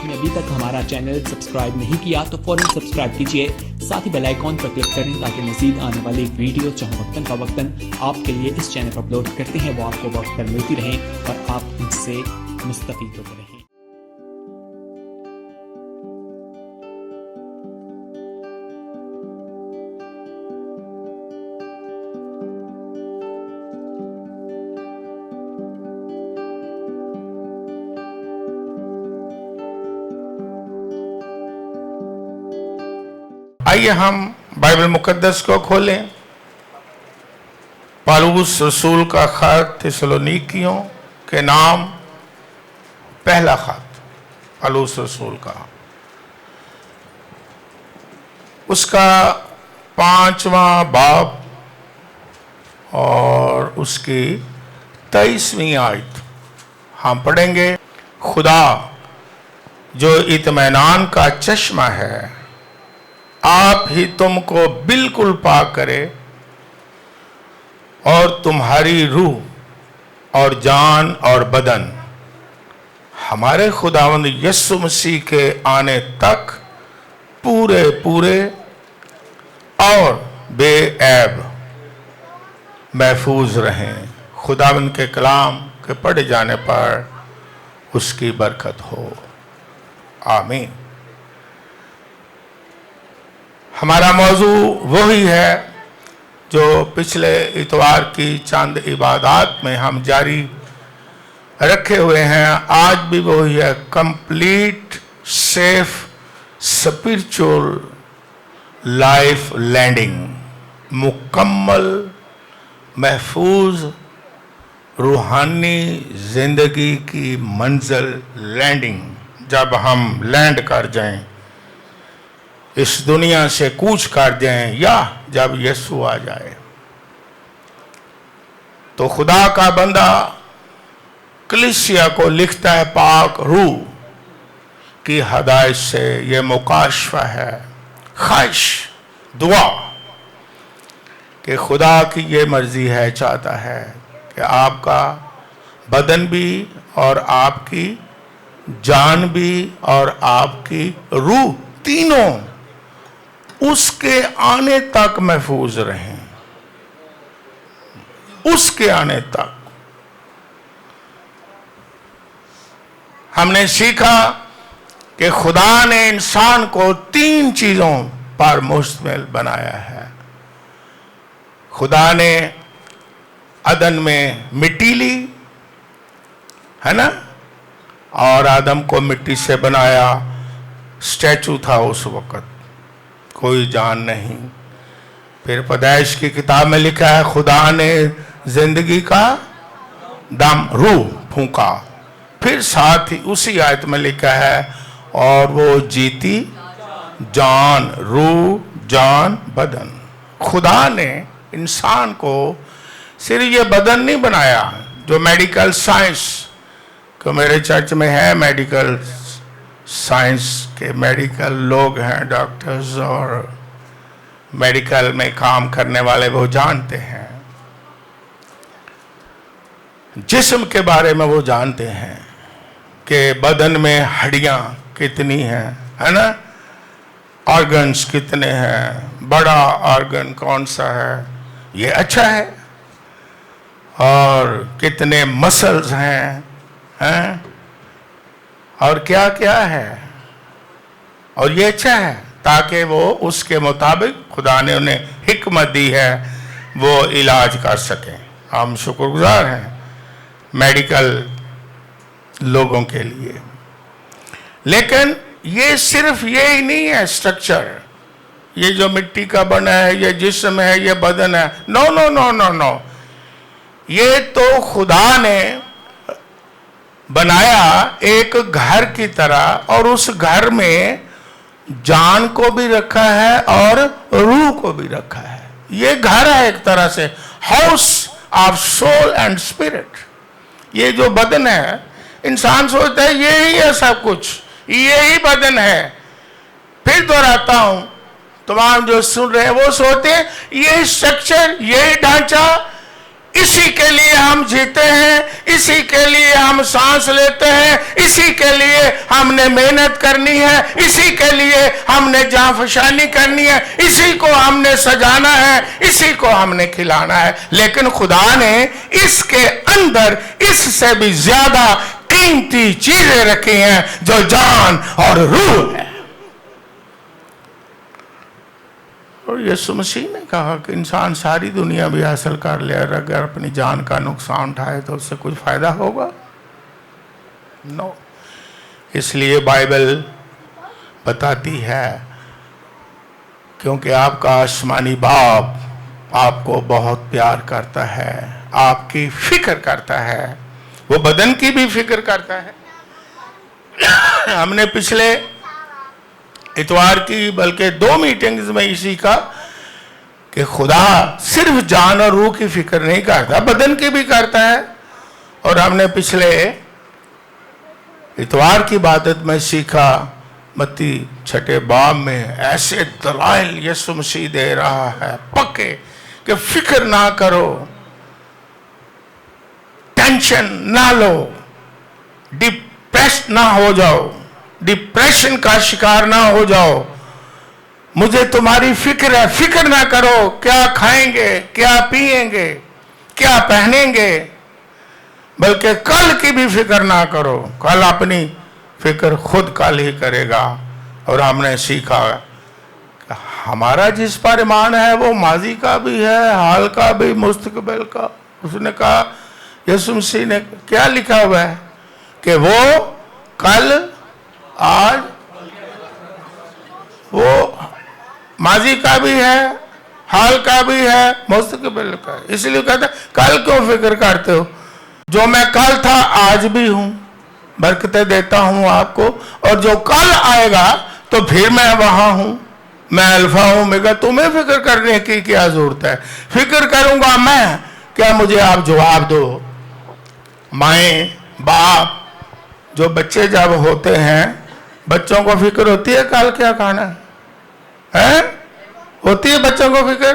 آپ نے ابھی تک ہمارا چینل سبسکرائب نہیں کیا تو فوراً سبسکرائب کیجئے، ساتھ ہی بیل آئیکن پر کلک کریں تاکہ مزید آنے والی ویڈیو جہاں وقتاً فوقتاً آپ کے لیے اس چینل پر اپلوڈ کرتے ہیں وہ آپ کو وقت پر ملتی رہیں اور آپ ان سے مستفید ہوتے رہیں۔ آئیے ہم بائبل مقدس کو کھولیں۔ پالوس رسول کا خط تسلونیکیوں کے نام، پہلا خط پالوس رسول کا، اس کا 5واں باب اور اس کی 23ویں آیت ہم پڑھیں گے۔ خدا جو اطمینان کا چشمہ ہے آپ ہی تم کو بالکل پاک کرے اور تمہاری روح اور جان اور بدن ہمارے خداوند یسوع مسیح کے آنے تک پورے اور بے عیب محفوظ رہیں۔ خداوند کے کلام کے پڑھے جانے پر اس کی برکت ہو، آمین۔ ہمارا موضوع وہی ہے جو پچھلے اتوار کی چند عبادات میں ہم جاری رکھے ہوئے ہیں، آج بھی وہی ہے، complete safe spiritual life landing, مکمل محفوظ روحانی زندگی کی منزل لینڈنگ، جب ہم لینڈ کر جائیں، اس دنیا سے کوچ کر جائیں یا جب یسوع آ جائے، تو خدا کا بندہ کلیسیا کو لکھتا ہے پاک روح کی ہدایت سے، یہ مکاشفہ ہے، خواہش، دعا کہ خدا کی یہ مرضی ہے، چاہتا ہے کہ آپ کا بدن بھی اور آپ کی جان بھی اور آپ کی روح تینوں اس کے آنے تک محفوظ رہیں، اس کے آنے تک۔ ہم نے سیکھا کہ خدا نے انسان کو 3 چیزوں پر مشتمل بنایا ہے۔ خدا نے عدن میں مٹی لی، ہے نا، اور آدم کو مٹی سے بنایا، اسٹیچو تھا اس وقت، کوئی جان نہیں۔ پھر پیدائش کی کتاب میں لکھا ہے خدا نے زندگی کا دم، روح پھونکا، پھر ساتھ ہی اسی آیت میں لکھا ہے اور وہ جیتی جان، روح، جان، بدن۔ خدا نے انسان کو صرف یہ بدن نہیں بنایا جو میڈیکل سائنس، کہ میرے چرچ میں ہے میڈیکل سائنس کے میڈیکل لوگ ہیں، ڈاکٹرز اور میڈیکل میں کام کرنے والے، وہ جانتے ہیں، جسم کے بارے میں وہ جانتے ہیں کہ بدن میں ہڈیاں کتنی ہیں، ہے نا، آرگنز کتنے ہیں، بڑا آرگن کون سا ہے، یہ اچھا ہے، اور کتنے مسلز ہیں، اور کیا کیا ہے، اور یہ اچھا ہے تاکہ وہ اس کے مطابق خدا نے انہیں حکمت دی ہے وہ علاج کر سکیں۔ ہم شکر گزار ہیں میڈیکل لوگوں کے لیے، لیکن یہ صرف یہی نہیں ہے سٹرکچر، یہ جو مٹی کا بنا ہے، یہ جسم ہے، یہ بدن ہے، نو نو نو نو نو، یہ تو خدا نے بنایا ایک گھر کی طرح، اور اس گھر میں جان کو بھی رکھا ہے اور روح کو بھی رکھا ہے۔ یہ گھر ہے ایک طرح سے، house of civil and spirit. یہ جو بدن ہے، انسان سوچتا ہے یہی ہے سب کچھ، یہی بدن ہے۔ پھر دہراتا ہوں، تمام جو سن رہے ہیں وہ سوچتے ہیں یہ سٹرکچر، یہ ڈھانچہ اسی کے لیے ہم جیتے ہیں, اسی کے لیے ہم سانس لیتے ہیں, اسی کے لیے ہم نے محنت کرنی ہے, اسی کے لیے ہم نے جاں فشانی کرنی ہے, اسی کو ہم نے سجانا ہے, اسی کو ہم نے کھلانا ہے. لیکن خدا نے اس کے اندر اس سے بھی زیادہ قیمتی چیزیں رکھی ہیں جو جان اور روح ہے. اور یسوع مسیح نے کہا کہ انسان ساری دنیا بھی حاصل کر لے اور اگر اپنی جان کا نقصان اٹھائے تو اس سے کچھ فائدہ ہوگا؟ نو. اس لیے بائبل بتاتی ہے کیونکہ آپ کا آسمانی باپ آپ کو بہت پیار کرتا ہے, آپ کی فکر کرتا ہے, وہ بدن کی بھی فکر کرتا ہے. ہم نے پچھلے اتوار کی بلکہ 2 میٹنگز میں اسی کا کہ خدا صرف جان اور روح کی فکر نہیں کرتا, بدن کی بھی کرتا ہے. اور ہم نے پچھلے اتوار کی عبادت میں سیکھا متی 6 باب میں ایسے دلائل یسوع مسیح دے رہا ہے پکے کہ فکر نہ کرو, ٹینشن نہ لو, ڈپریس نہ ہو جاؤ, ڈپریشن کا شکار نہ ہو جاؤ, مجھے تمہاری فکر ہے, فکر نہ کرو کیا کھائیں گے, کیا پئیں گے, کیا پہنیں گے, بلکہ کل کی بھی فکر نہ کرو, کل اپنی فکر خود کل ہی کرے گا. اور ہم نے سیکھا کہ ہمارا جس پر ایمان ہے وہ ماضی کا بھی ہے, حال کا بھی, مستقبل کا. اس نے کہا یسوع مسیح نے کیا لکھا ہوا ہے کہ وہ کل آج وہ ماضی کا بھی ہے, حال کا بھی ہے, مستقبل کا ہے. اس لیے کہتا ہے کل کیوں فکر کرتے ہو, جو میں کل تھا آج بھی ہوں, برکتیں دیتا ہوں آپ کو, اور جو کل آئے گا تو پھر میں وہاں ہوں, میں الفا ہوں میگا. تمہیں فکر کرنے کی کیا ضرورت ہے, فکر کروں گا میں, کیا مجھے آپ جواب دو. مائیں باپ جو بچے جب ہوتے ہیں بچوں کو فکر ہوتی ہے کل کیا کھانا ہے, ہوتی ہے بچوں کو فکر.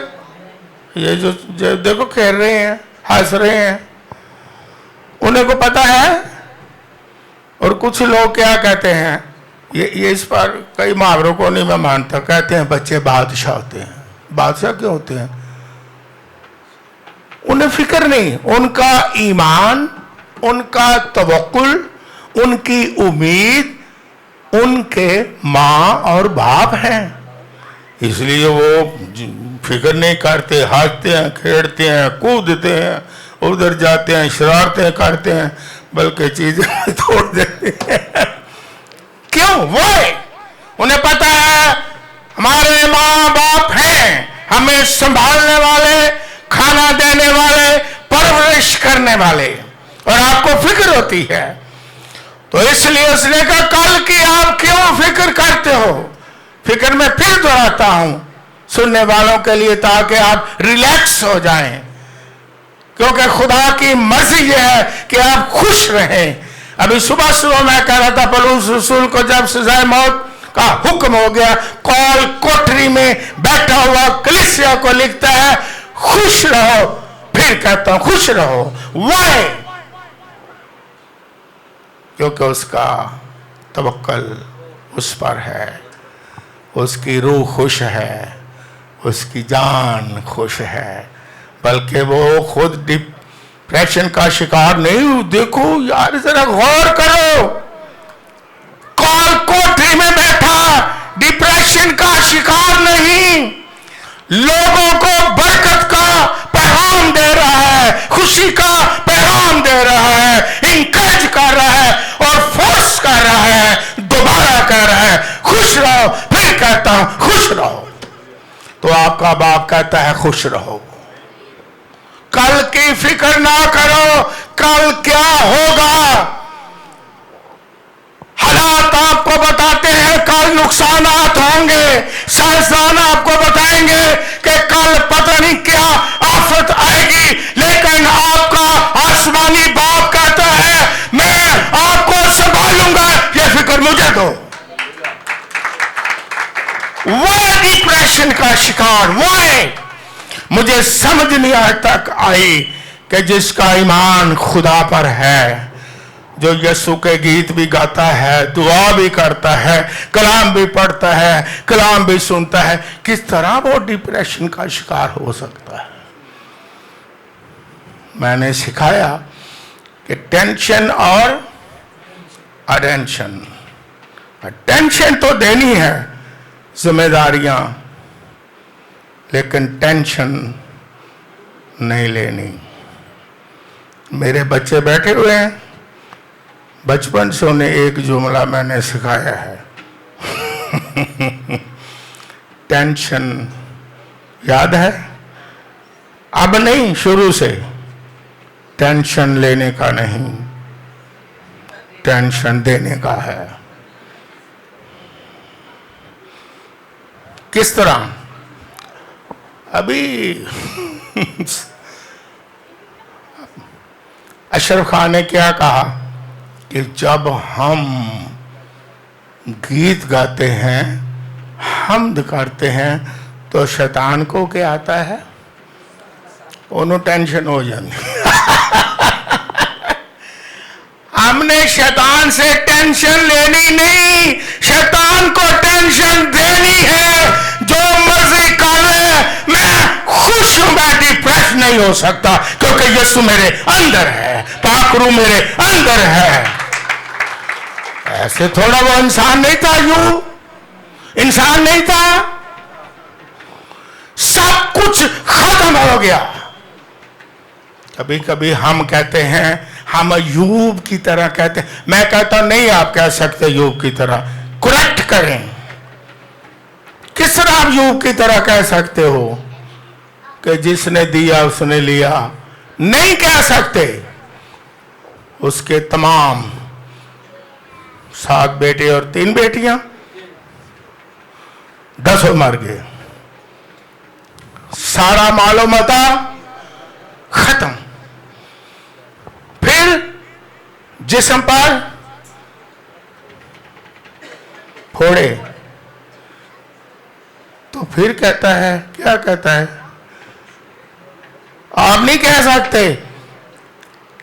یہ جو دیکھو کھیل رہے ہیں, ہنس رہے ہیں, انہیں کو پتا ہے. اور کچھ لوگ کیا کہتے ہیں, یہ اس پر کئی محاوروں کو نہیں میں مانتا, کہتے ہیں بچے بادشاہ ہوتے ہیں. بادشاہ کیوں ہوتے ہیں؟ انہیں فکر نہیں, ان کا ایمان, ان کا توکل, ان کی امید ان کے ماں اور باپ ہیں. اس لیے وہ فکر نہیں کرتے, ہنستے ہیں, کھیلتے ہیں, کودتے ہیں, ادھر جاتے ہیں, شرارتیں کرتے ہیں, بلکہ چیزیں توڑ دیتے ہیں. کیوں؟ وہ انہیں پتا ہے ہمارے ماں باپ ہیں, ہمیں سنبھالنے والے, کھانا دینے والے, پرورش کرنے والے, اور آپ کو فکر ہوتی ہے. تو اس لیے اس نے کہا کل کی آپ کیوں فکر کرتے ہو. فکر میں پھر دہراتا ہوں سننے والوں کے لیے تاکہ آپ ریلیکس ہو جائیں, کیونکہ خدا کی مرضی یہ ہے کہ آپ خوش رہیں. ابھی صبح میں کہہ رہا تھا پولس رسول کو جب سزائے موت کا حکم ہو گیا, کال کوٹری میں بیٹھا ہوا کلیسیا کو لکھتا ہے خوش رہو. پھر کہتا ہوں خوش رہو. وائی؟ کیونکہ اس کا توکل اس پر ہے, اس کی روح خوش ہے, اس کی جان خوش ہے, بلکہ وہ خود ڈپریشن کا شکار نہیں. دیکھو یار ذرا غور کرو, کال کوٹری میں بیٹھا ڈپریشن کا شکار نہیں, لوگوں کو برکت کا پیغام دے رہا ہے, خوشی کا پیغام دے رہا ہے, انکریج کر رہا ہے اور فورس کر رہا ہے, دوبارہ کر رہا ہے خوش رہو. پھر کہتا ہوں خوش رہو. تو آپ کا باپ کہتا ہے خوش رہو, کل کی فکر نہ کرو, کل کیا ہوگا. حالات آپ کو بتاتے ہیں کل نقصانات ہوں گے, سائنسدان آپ کو بتائیں گے کہ کل پتہ نہیں کیا آفت آئے گی, لیکن آپ کا آسمانی باپ کہتا ہے میں آپ کو سنبھالوں گا, یہ فکر مجھے دو. وہ ڈپریشن کا شکار, وہ مجھے سمجھ نہیں آج تک آئی کہ جس کا ایمان خدا پر ہے، جو یسوع کے گیت بھی گاتا ہے، دعا بھی کرتا ہے، کلام بھی پڑھتا ہے، کلام بھی سنتا ہے، کس طرح وہ ڈپریشن کا شکار ہو سکتا ہے؟ میں نے سکھایا کہ ٹینشن اور اٹینشن، ٹینشن تو دینی ہے، ذمہ داریاں، لیکن ٹینشن نہیں لینی۔ میرے بچے بیٹھے ہوئے ہیں، بچپن سے انہیں ایک جملہ میں نے سکھایا ہے، ٹینشن یاد ہے؟ اب نہیں، شروع سے، ٹینشن لینے کا نہیں، ٹینشن دینے کا ہے۔ کس طرح؟ ابھی اشرف خان نے کیا کہا کہ جب ہم گیت گاتے ہیں، حمد کرتے ہیں، تو شیطان کو کیا آتا ہے؟ انہوں ٹینشن ہو جاتی۔ ہم نے شیطان سے ٹینشن لینی نہیں، شیطان کو ٹینشن دینی ہے۔ جو مرضی کر لے، میں خوش ہوں، میں ڈپریس نہیں ہو سکتا، کیونکہ یسوع میرے اندر ہے، پاک روح میرے اندر ہے۔ ایسے تھوڑا وہ انسان نہیں تھا، یوں انسان نہیں تھا، سب کچھ ختم ہو گیا۔ کبھی کبھی ہم کہتے ہیں، ہم ایوب کی طرح کہتے ہیں، میں کہتا نہیں آپ کہہ سکتے ایوب کی طرح، کریکٹ کریں۔ کس طرح آپ ایوب کی طرح کہہ سکتے ہو کہ جس نے دیا اس نے لیا؟ نہیں کہہ سکتے۔ اس کے تمام 7 بیٹے اور 3 بیٹیاں، 10 مر گئے، سارا مال و متاع ختم۔ پھر جسم پر پھوڑے، تو پھر کہتا ہے، کیا کہتا ہے؟ آپ نہیں کہہ سکتے۔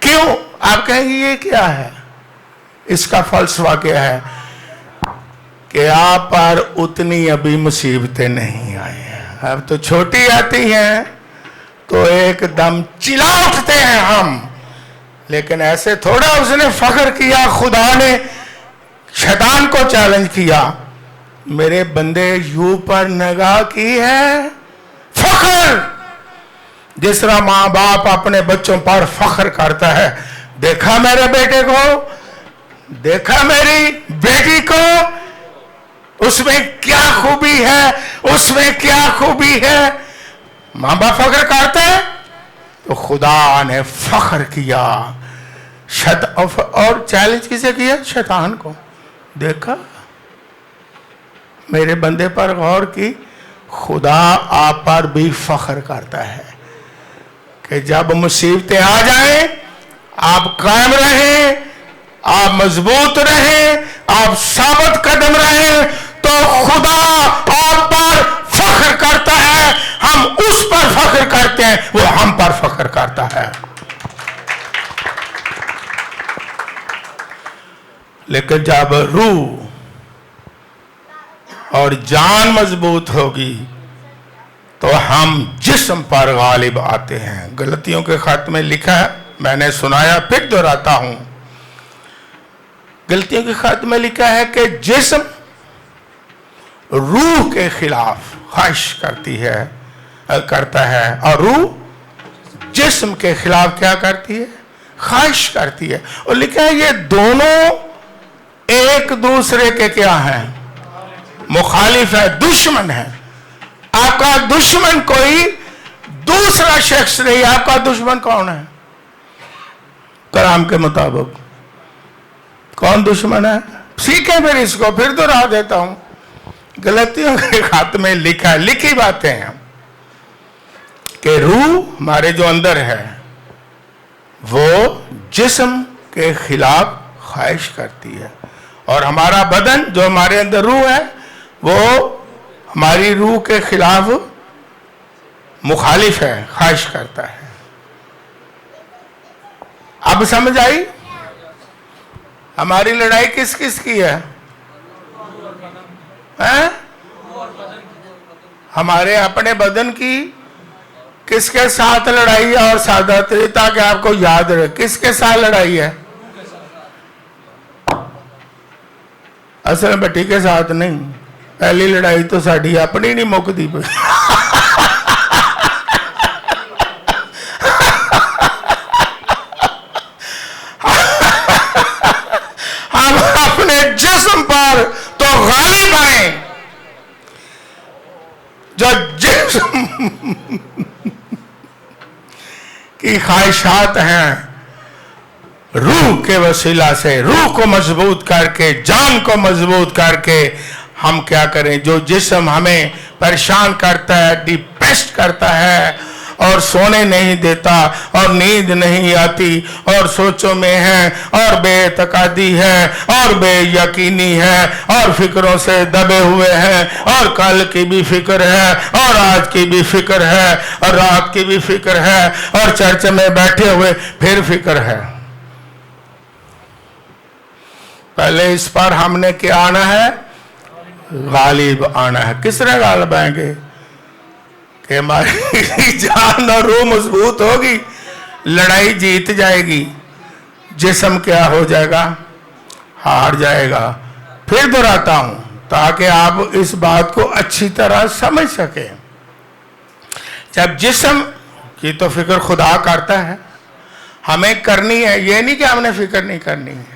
کیوں؟ آپ کہیں گے یہ کیا ہے؟ اس کا فلسفہ کیا ہے؟ کہ آپ پر اتنی ابھی مصیبتیں نہیں آئی ہیں، اب تو چھوٹی آتی ہیں تو ایک دم چلا اٹھتے ہیں ہم۔ لیکن ایسے تھوڑا اس نے فخر کیا، خدا نے شیطان کو چیلنج کیا، میرے بندے یوں پر نگاہ کی ہے، فخر۔ جس طرح ماں باپ اپنے بچوں پر فخر کرتا ہے، دیکھا میرے بیٹے کو، دیکھا میری بیٹی کو، اس میں کیا خوبی ہے، اس میں کیا خوبی ہے، ماں باپ فخر کرتے ہیں، تو خدا نے فخر کیا۔ اور چیلنج کسے کیا؟ شیطان کو۔ دیکھا میرے بندے پر غور کی، خدا آپ پر بھی فخر کرتا ہے کہ جب مصیبتیں آ جائیں آپ قائم رہیں، آپ مضبوط رہیں، آپ ثابت قدم رہیں، تو خدا آپ پر فخر کرتا ہے۔ ہم اس پر فخر کرتے ہیں، وہ ہم پر فخر کرتا ہے۔ لیکن جب روح اور جان مضبوط ہوگی تو ہم جسم پر غالب آتے ہیں۔ غلطیوں کے خط میں لکھا ہے، میں نے سنایا، پھر دہراتا ہوں، غلطیوں کے خط میں لکھا ہے کہ جسم روح کے خلاف خواہش کرتا ہے، اور روح جسم کے خلاف کیا کرتی ہے؟ خواہش کرتی ہے۔ اور لکھا ہے یہ دونوں ایک دوسرے کے کیا ہیں؟ مخالف ہے، دشمن ہے۔ آپ کا دشمن کوئی دوسرا شخص نہیں، آپ کا دشمن کون ہے؟ کلام کے مطابق کون دشمن ہے؟ سیکھیں پھر اس کو، پھر دوہرا دیتا ہوں۔ غلطیوں کے خط میں لکھا ہے، لکھی باتیں ہیں کہ روح ہمارے جو اندر ہے وہ جسم کے خلاف خواہش کرتی ہے، اور ہمارا بدن جو ہمارے اندر روح ہے وہ ہماری روح کے خلاف مخالف ہے، خواہش کرتا ہے۔ اب سمجھ آئی؟ ہماری لڑائی کس کس کی ہے؟ ہمارے اپنے بدن کی. کس کے ساتھ لڑائی ہے؟ اور سادہ تری تاکہ آپ کو یاد رہے, کس کے ساتھ لڑائی ہے؟ اصل بٹی کے ساتھ نہیں. پہلی لڑائی تو ساڑی اپنی نہیں مکدی پئی. ہم اپنے جسم پر تو غالب ہیں. جو جسم کی خواہشات ہیں, روح کے وسیلہ سے روح کو مضبوط کر کے, جان کو مضبوط کر کے ہم کیا کریں؟ جو جسم ہمیں پریشان کرتا ہے, ڈپریسڈ کرتا ہے, اور سونے نہیں دیتا, اور نیند نہیں آتی, اور سوچوں میں ہے, اور بے اعتقادی ہے, اور بے یقینی ہے, اور فکروں سے دبے ہوئے ہیں, اور کل کی بھی فکر ہے, اور آج کی بھی فکر ہے, اور رات کی بھی فکر ہے, اور چرچ میں بیٹھے ہوئے پھر فکر ہے. پہلے اس پر ہم نے کیا آنا ہے؟ غالب آنا ہے. کس طرح غالب آئیں گے؟ کہ ہماری جان اور روح مضبوط ہوگی, لڑائی جیت جائے گی, جسم کیا ہو جائے گا؟ ہار جائے گا. پھر دہراتا ہوں تاکہ آپ اس بات کو اچھی طرح سمجھ سکیں. جب جسم کی تو فکر خدا کرتا ہے, ہمیں کرنی ہے, یہ نہیں کہ ہم نے فکر نہیں کرنی ہے,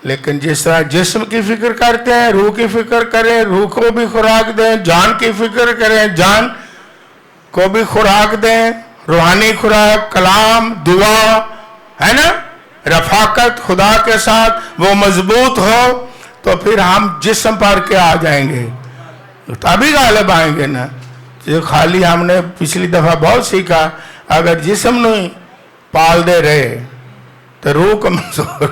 لیکن جس طرح جسم کی فکر کرتے ہیں, روح کی فکر کریں, روح کو بھی خوراک دیں, جان کی فکر کریں, جان کو بھی خوراک دیں, روحانی خوراک, کلام, دعا, ہے نا, رفاقت خدا کے ساتھ وہ مضبوط ہو, تو پھر ہم جسم پر کیا آ جائیں گے؟ تبھی غالب آئیں گے نا. جو خالی ہم نے پچھلی دفعہ بہت سیکھا, اگر جسم نہیں پال دے رہے تو روح کمزور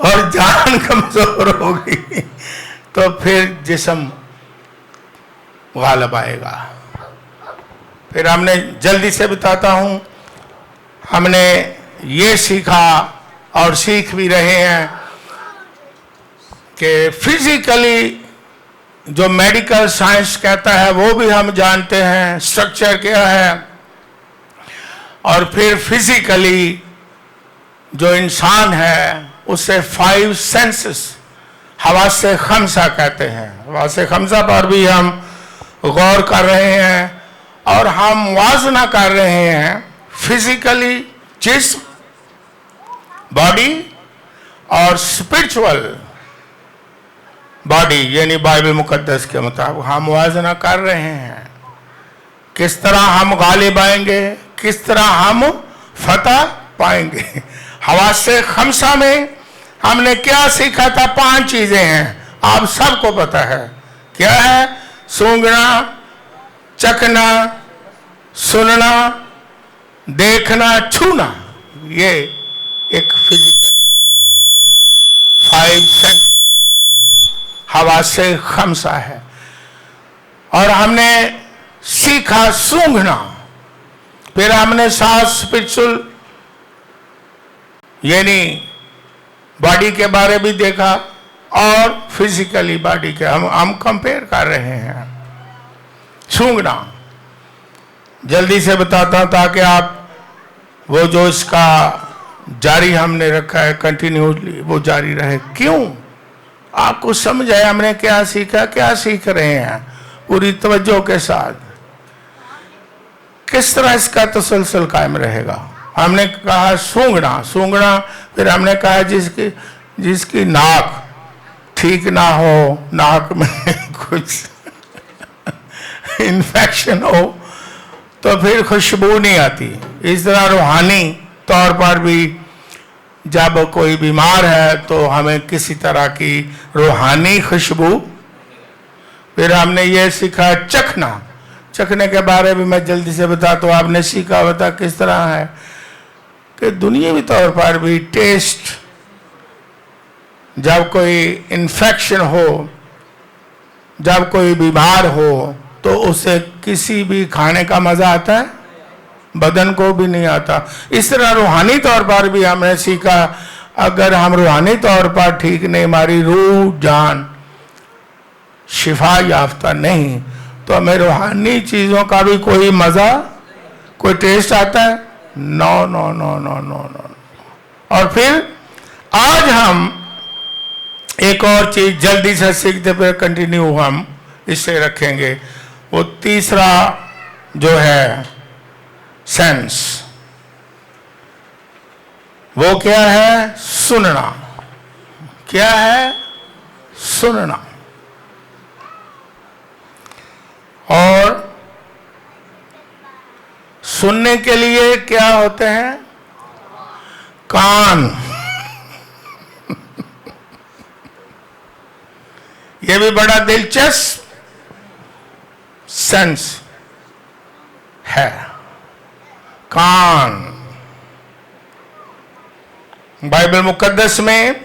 اور جان کمزور ہوگی, تو پھر جسم غالب آئے گا. پھر ہم نے جلدی سے بتاتا ہوں, ہم نے یہ سیکھا اور سیکھ بھی رہے ہیں کہ فزیکلی جو میڈیکل سائنس کہتا ہے وہ بھی ہم جانتے ہیں سٹرکچر کیا ہے, اور پھر فزیکلی جو انسان ہے اسے 5 سینسز, حواس خمسہ کہتے ہیں. حواس خمسہ پر بھی ہم غور کر رہے ہیں, اور ہم موازنہ کر رہے ہیں فزیکلی جسم, باڈی, اور اسپرچول باڈی, یعنی بائبل مقدس کے مطابق ہم موازنہ کر رہے ہیں. کس طرح ہم غالب آئیں گے, کس طرح ہم فتح پائیں گے. حواس خمسہ میں ہم نے کیا سیکھا تھا؟ 5 چیزیں ہیں, آپ سب کو پتہ ہے. کیا ہے؟ سونگنا, چکھنا, سننا, دیکھنا, چھونا. یہ ایک فزیکلی 5 سینس حواس خمسہ ہے. اور ہم نے سیکھا سونگھنا, پھر ہم نے 7 اسپرچل یعنی باڈی کے بارے بھی دیکھا, اور فزیکلی باڈی کے ہم کمپیئر کر رہے ہیں. سونگنا جلدی سے بتاتا ہوں تاکہ آپ وہ جو اس کا جاری ہم نے رکھا ہے کنٹینیوسلی وہ جاری رہے. کیوں؟ آپ کو سمجھ آئے ہم نے کیا سیکھا, کیا سیکھ رہے ہیں, پوری توجہ کے ساتھ. کس طرح اس کا تسلسل قائم رہے گا. ہم نے کہا سونگنا, سونگنا, پھر ہم نے کہا جس کی ناک ٹھیک نہ ہو, ناک میں کچھ انفیکشن ہو تو پھر خوشبو نہیں آتی. اس طرح روحانی طور پر بھی جب کوئی بیمار ہے تو ہمیں کسی طرح کی روحانی خوشبو. پھر ہم نے یہ سیکھا چکھنا, چکھنے کے بارے میں جلدی سے بتاتا ہوں. آپ نے سیکھا ہوتا کس طرح ہے کہ دنیاوی طور پر بھی ٹیسٹ, جب کوئی انفیکشن ہو, جب کوئی بیمار ہو تو اسے کسی بھی کھانے کا مزہ آتا ہے؟ बदन को भी नहीं आता। इस तरह रूहानी तौर पर भी हमने सीखा, अगर हम रूहानी तौर पर ठीक नहीं, हमारी रूह जान शिफा याफ्ता नहीं, तो हमें रूहानी चीजों का भी कोई मजा, कोई टेस्ट आता है? No no no no no no. और फिर आज हम एक और चीज जल्दी से सीखते फिर कंटिन्यू हम इससे रखेंगे। वो तीसरा जो है सेंस, वो क्या है? सुनना। क्या है? सुनना। और सुनने के लिए क्या होते हैं? कान। ये भी बड़ा दिलचस्प सेंस है, कान। बाइबल मुकद्दस में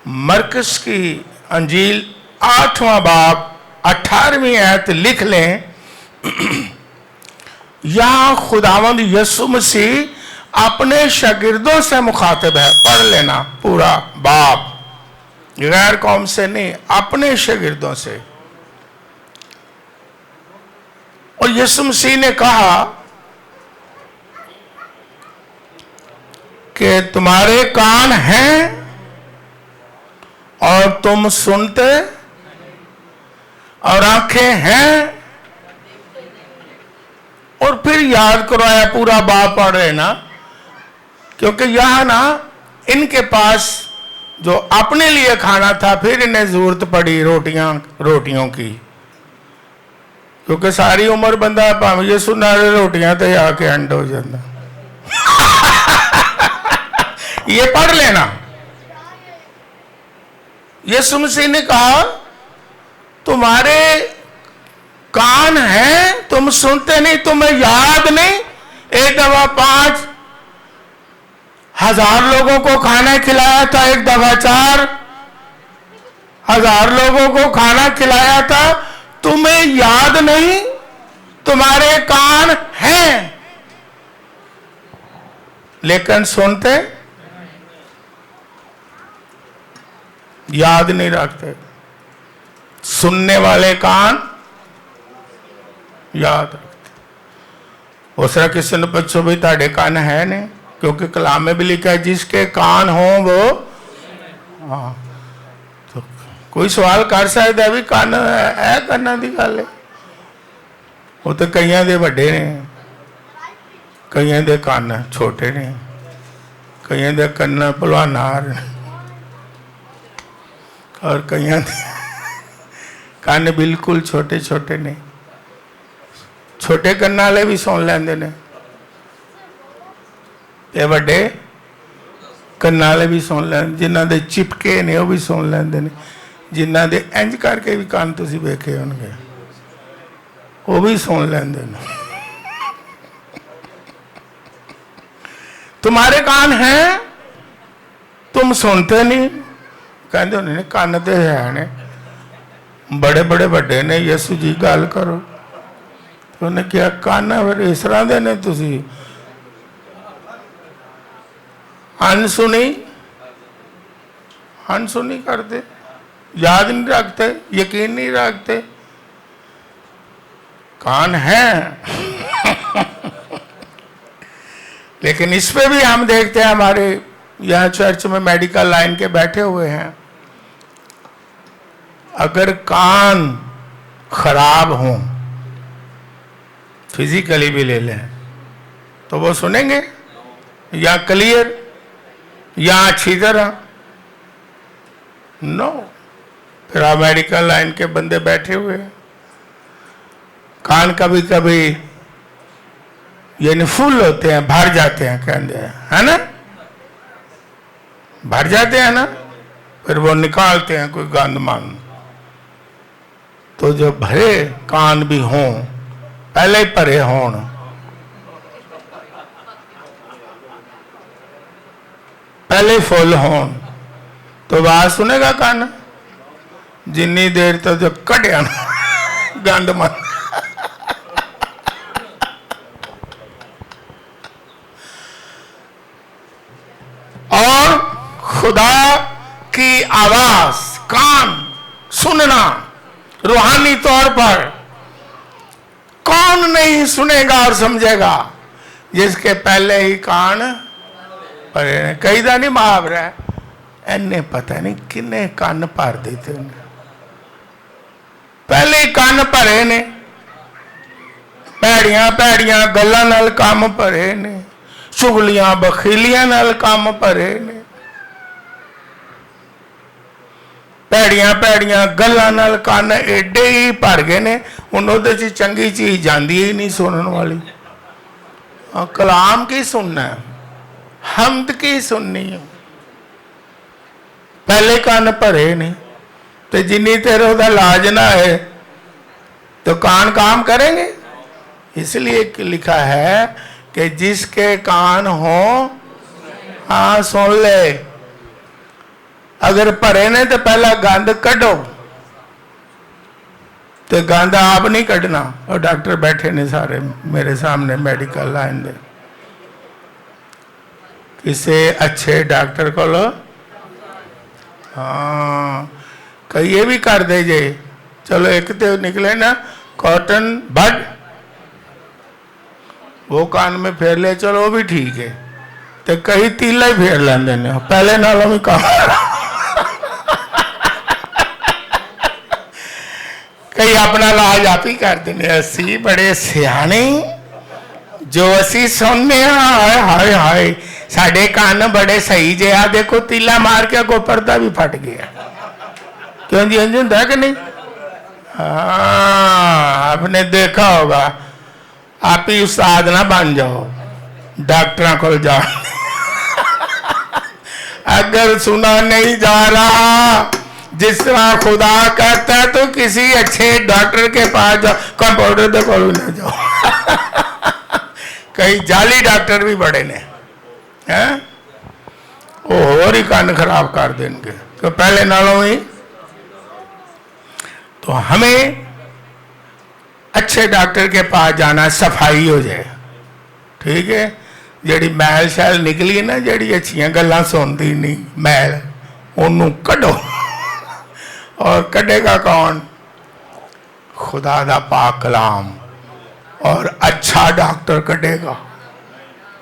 मरकस की अंजील 8वां बाब 18वीं आयत लिख लें। यहां खुदावंद यीशु मसीह अपने शागिर्दों से मुखातिब है। पढ़ लेना पूरा बाब, गैर कौम से नहीं, अपने शागिर्दों से। और यीशु मसीह ने कहा कि तुम्हारे कान हैं और तुम सुनते, और आंखें हैं। और फिर याद करवाया, पूरा बाप पढ़ रहे ना, क्योंकि यहां ना इनके पास जो अपने लिए खाना था, फिर इन्हें जरूरत पड़ी रोटियों की, क्योंकि सारी उम्र बंदा भावें ये सुना रोटियां तो आके एंड हो जाता। ये पढ़ लेना। यीशु मसीह ने कहा तुम्हारे कान हैं, तुम सुनते नहीं, तुम्हें याद नहीं। एक दफा 5,000 लोगों को खाना खिलाया था, एक दफा 4,000 लोगों को खाना खिलाया था, तुम्हें याद नहीं? तुम्हारे कान हैं लेकिन सुनते, याद नहीं रखते। सुनने वाले कान याद रखते। उस तरह किसी ने पूछो भाई ताड़े कान है नहीं, क्योंकि कलाम में भी लिखा है जिसके कान हो वो। हाँ, तो कोई सवाल कर सकता है भी कान है करना दी गल है। वो तो कईयां दे वड्डे ने, कईयां दे कान छोटे ने, कईयां दे कन्न भलवानार ने, और कईयां दे कान बिल्कुल छोटे छोटे ने। छोटे कन्न वाले भी सुन लेंदे ने ते वड्डे कन्न वाले भी सुन लेंदे। जिन्हां दे चिपके ने वो भी सुन लेंदे ने, जिन्हां दे इंज करके भी कान तुसीं वेखे होणगे वो भी सुन लेंदे ने। तुम्हारे कान हैं, तुम सुनते नहीं। कहते होने ने कान ते है ने, बड़े बड़े वड्डे ने, यसू जी गल करो। तो उन्हें क्या कान फिर इस तरह दे ने, तुसीं अनसुनी करते, याद नहीं रखते, यकीन नहीं रखते। कान है लेकिन इस पे भी हम देखते हैं, हमारे यहाँ चर्च में मेडिकल लाइन के बैठे हुए हैं, अगर कान खराब हो, फिजिकली भी ले लें, तो वो सुनेंगे या क्लियर या अच्छी तरह? नो। फिर आप मेडिकल लाइन के बंदे बैठे हुए हैं, कान कभी कभी यानी फुल होते हैं, भर जाते हैं, कहते हैं, है ना, भर जाते हैं ना, फिर वो निकालते हैं कोई गंद मान। तो जो भरे कान भी हों, पहले ही भरे हों, पहले फुल हों, तो आवाज सुनेगा कान। जिन्नी देर तक जो कटिया गंद मान खुदा की आवाज, कान सुनना रूहानी तौर पर। कौन नहीं सुनेगा और समझेगा? जिसके पहले ही कान भरे ने। कई दा नहीं मुहावरा है, इन्ने पता नहीं किन्ने कान भर दिते, पहले ही कान भरे ने, भैड़ियां भैड़ियां गल्लां नाल काम भरे ने, चुगलियां बखीलियां नाल काम भरे ने, भैड़ियां भैड़ियां गल्लां नाल कान एडे ही भर गए ने, हुण उहदे च चंगी चीज जांदी ही नहीं सुनने वाली। कलाम की सुनना है, हमद की सुननी है। पहले कान भरे ने, तो जिन्नी देर उसका इलाज ना है तो कान काम करेंगे। इसलिए लिखा है कि जिसके कान हो हाँ सुन ले। अगर भरे ने तो पहला गंद कढ़ो, तो गंद आप नहीं कढ़ना। और डॉक्टर बैठे ने सारे मेरे सामने मेडिकल लाइन दे, किसी अच्छे डॉक्टर को हाँ कई ये भी कर दे जे, चलो एक तो निकले ना कॉटन बड, वो कान में फेर ले, चलो वो भी ठीक है। तो कई तीला ही फेर लेंदे ने, पहले नालों भी काम कई अपना इलाज आप ही करते हैं। असी बड़े सियाने जो असी सुनने, हाय हाय हाय साडे कान बड़े सही जे, आ देखो तीला मार के को पर्दा भी फट गया। क्यों जी, अंजू होता कि नहीं? हाँ आपने देखा होगा। आप ही उस्ताद ना बन जाओ, डॉक्टरों को जाओ। अगर सुना नहीं जा रहा जिस तरह खुदा कहता है तो किसी अच्छे डॉक्टर के पास जाओ, कंपाउंडर तो कोई ना जाओ। कई जाली डॉक्टर भी बड़े ने हैं, वो और ही कान खराब कर देंगे। तो पहले नालों ही तो हमें अच्छे डॉक्टर के पास जाना, सफाई हो जाए, ठीक है। जड़ी मैल शैल निकली ना, जड़ी अच्छियां गल्लां सुनती नहीं, मैल ओनू कढ़ो। और कढ़ेगा कौन? खुदा दा पाक कलाम। और अच्छा डॉक्टर कढ़ेगा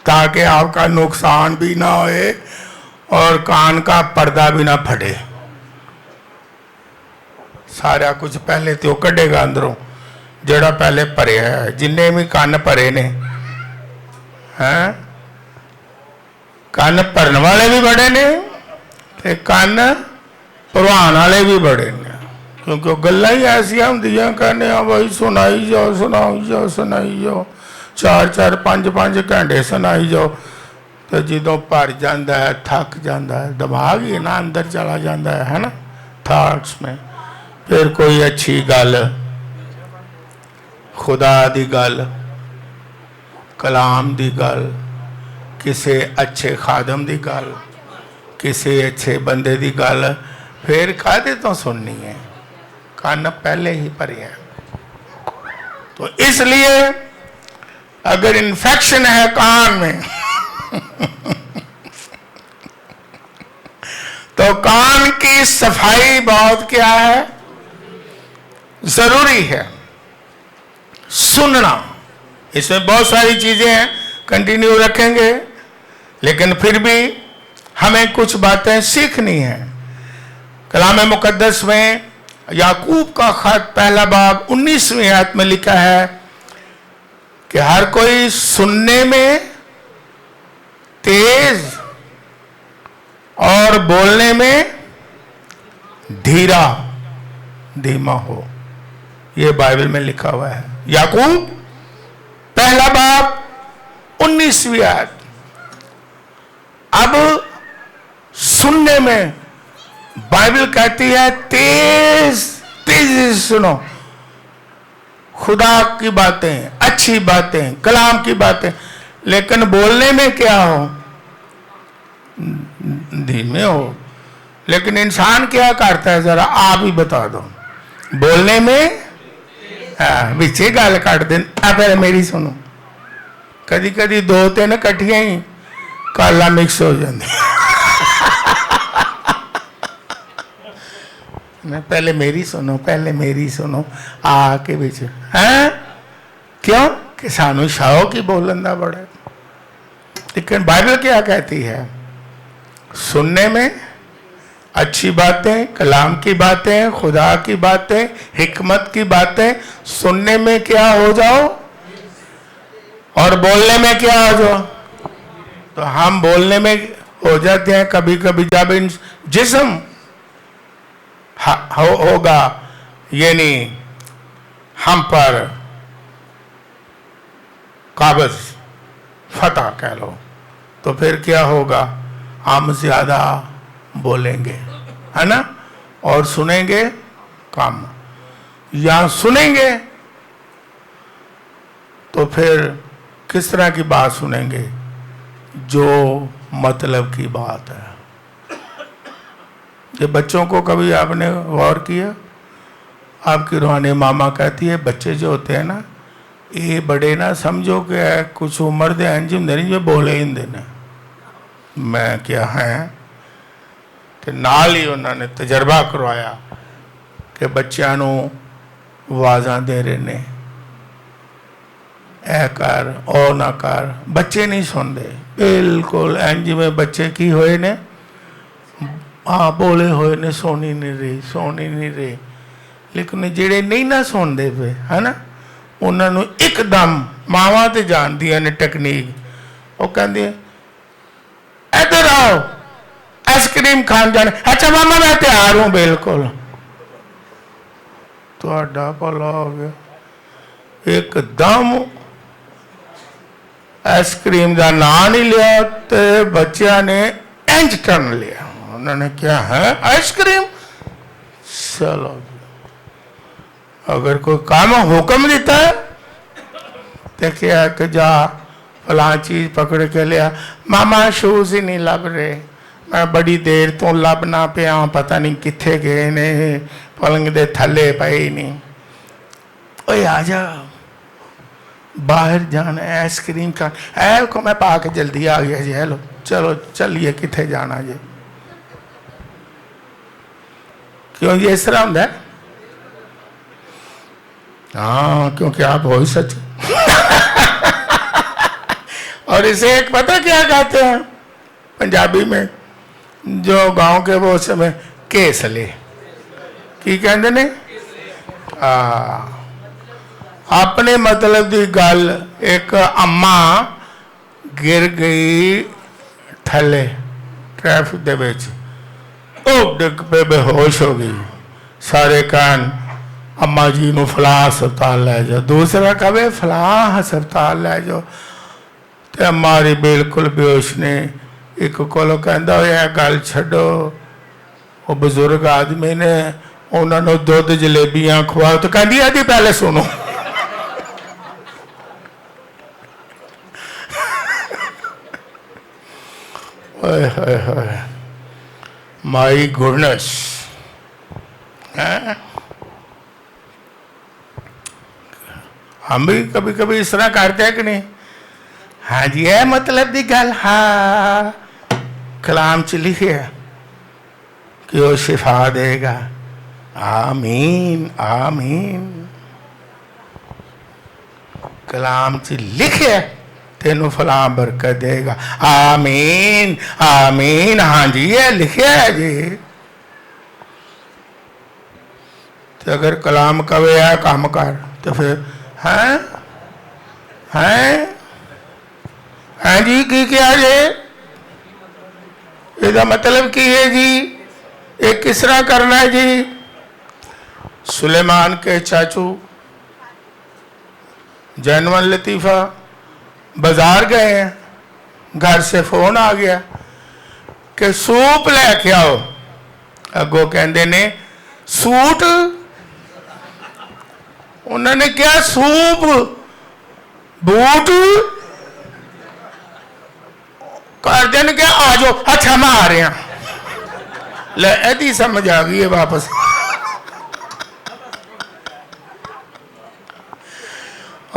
ताकि आपका नुकसान भी ना होए और कान का पर्दा भी ना फटे। सारा कुछ पहले तो कढ़ेगा अंदरों, जड़ा पहले भरे है। जिन्ने भी कान भरे ने हैं, कान भरन वाले भी बड़े ने ते कान भरवान वाले भी बड़े ने। क्योंकि गल्लां ही ऐसियां होंदियां, कहने भाई सुनाई जाओ सुनाई जाओ सुनाई जाओ, 4-4 5-5 घंटे सुनाई जाओ। तो जो भर जाता है, थक जाता है, दिमाग ही ना अंदर चला जाता है ना, थॉट्स में। फिर कोई अच्छी गल, खुदा दी गल, कलाम दी गल, किसी अच्छे खादम दी गल, किसी अच्छे बंदे दी गल फिर कादे तो सुननी है? कान पहले ही भरे हैं। तो इसलिए अगर इन्फेक्शन है कान में तो कान की सफाई बहुत क्या है, जरूरी है। सुनना, इसमें बहुत सारी चीजें हैं, कंटिन्यू रखेंगे, लेकिन फिर भी हमें कुछ बातें सीखनी है। कलाम मुकद्दस में याकूब का खत पहला बाब 19वीं आयत में लिखा है कि हर कोई सुनने में तेज और बोलने में धीमा हो। यह बाइबल में लिखा हुआ है। याकूब पहला बाब 19वीं आयत। अब सुनने में बाइबल कहती है तेज सुनो, खुदा की बातें, अच्छी बातें, कलाम की बातें। लेकिन बोलने में क्या हो, धीमे हो। लेकिन इंसान क्या करता है, जरा आप ही बता दो। बोलने में बिचे गल कट दें, पहले मेरी सुनो। कदी कदी 2-3 कट्ठियां ही काला मिक्स हो जाती। पहले मेरी सुनो, पहले मेरी सुनो आके बिच हैं क्यों कि सानू शौक ही बोलन दा बड़ा। लेकिन बाइबल क्या कहती है? सुनने में अच्छी बातें, कलाम की बातें, खुदा की बातें, हिकमत की बातें सुनने में क्या हो जाओ और बोलने में क्या हो जाओ। तो हम बोलने में हो जाते हैं कभी कभी जब इन जिस्म होगा यानी हम पर काबज फतह कह लो, तो फिर क्या होगा? हम ज्यादा बोलेंगे, है ना, और सुनेंगे कम। या सुनेंगे तो फिर किस तरह की बात सुनेंगे? जो मतलब की बात है। ये बच्चों को कभी आपने गौर किया? आपकी रूहानी मामा कहती है बच्चे जो होते हैं ना, ये बड़े ना समझो कि कुछ उम्र दे इंज हुंदे नहीं जो बोले ही हुंदे ने। मैं क्या है कि नाल ही उन्होंने तजर्बा करवाया कि बच्चों नूं आवाज़ां दे रहे ने, ऐ कर ओ ना कर। बच्चे नहीं सुनते बिल्कुल इंज में बच्चे की होए ने, हाँ बोले हुए ने, सोनी नहीं रही, सोनी नहीं रही। लेकिन जेड़े नहीं ना सुनते पे, है ना, उन्होंने एकदम मावां ते जानदियां ने टेक्नीक। वो कहते इधर आओ आइसक्रीम खान जाने। अच्छा मामा मैं तैयार हूं बिल्कुल। तुहाडा भला हो गया, एकदम आइसक्रीम का नाम नहीं लिया तो बच्चों ने इंज टर्न लिया। उन्होंने क्या है आइसक्रीम? चलो अगर कोई काम हुक्म देता है तो क्या कि जा फलां चीज पकड़ के लिया। मामा शूज ही नहीं लभ रहे, मैं बड़ी देर तो लभना पिया, पता नहीं किथे गए ने, पलंग दे थले पे ही नहीं। ओए आ जा बाहर जाना है आइसक्रीम का ऐ को मैं पा के जल्दी आ गया जी। हेलो चलो चलिए किथे जाना जी। क्यों ये इस तरह होता है? हाँ क्योंकि आप हो ही सच। और इसे एक पता क्या कहते हैं पंजाबी में, जो गांव के वो समय केसले की कहते ने, अपने मतलब की गल। एक अम्मा गिर गई थले ट्रैफिक दे विच, डिग पे बेहोश हो गई। सारे कहन अम्मा जी नूं फलां हस्पताल लै जाओ, दूसरा कहे फलां हस्पताल लै जाओ। तो अम्मा री बिल्कुल बेहोश ने। एक कोलों कहंदा होया गल छड्डो, वो बजुर्ग आदमी ने उन्होंने दुध जलेबियां खवाओ। तो कहती है जी पहले सुनो। माई गुडनेस, हम भी कभी कभी इस तरह करते हैं कि नहीं? हाँ जी है मतलब दी गल, हाँ कलाम च लिखे कि वो शिफा देगा। आमीन आमीन। कलाम च लिखे तेनू फलां बरकत देगा। आमीन आमीन। हाँ जी ये लिखे है जी। तो अगर कलाम कवे है काम कर तो फिर हैं हैं हाँ जी की क्या जी? इसका मतलब की है जी? ये किस तरह करना है जी? सुलेमान के चाचू जैनवन लतीफ़ा बाजार गए हैं, घर से फोन आ गया कि सूप लेके आओ। अगो कहते ने सूट? उन्होंने क्या सूप बूट? कर देने क्या आ जाओ। अच्छा मैं आ रहा। ले ऐसी समझ आ गई है वापस।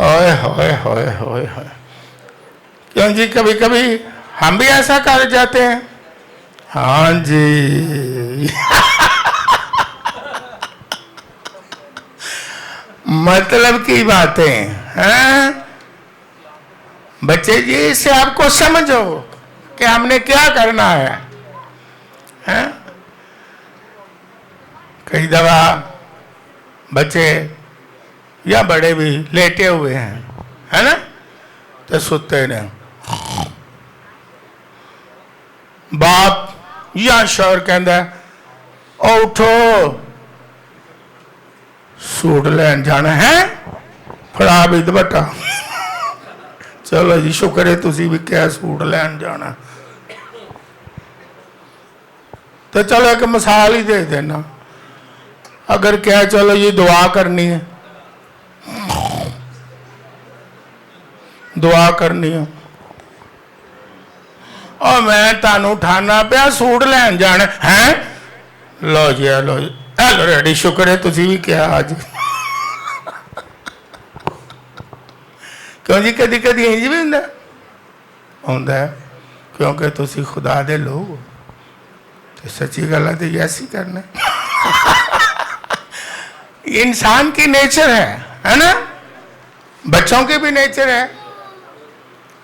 ओए होए होए होए होए। क्यों जी कभी कभी हम भी ऐसा कर जाते हैं। हाँ जी। मतलब की बातें हैं बच्चे जी, इससे आपको समझो कि हमने क्या करना है, हैं? कई दफा बच्चे या बड़े भी लेटे हुए हैं, है ना, तो सुते ने बाप या शौहर कहता है ओ उठो सूट लैन जाना है, फड़ा भी दुपट्टा, चलो जी शुक्र है तुसी भी क्या सूट लैन जाना, तो चलो एक मिसाल ही दे देना, अगर क्या चलो जी दुआ करनी है, दुआ करनी है और मैं तानू उठाना पिया सूट लैन जाना है, लो जी लो जी हेलो रेडी, शुक्र है तुसी भी क्या आज क्यों जी कदी कदी इंज भी होंदा है क्योंकि तुसी खुदा दे लोग तो सच्ची गल है तो ऐसी करना इंसान की नेचर है ना, बच्चों की भी नेचर है,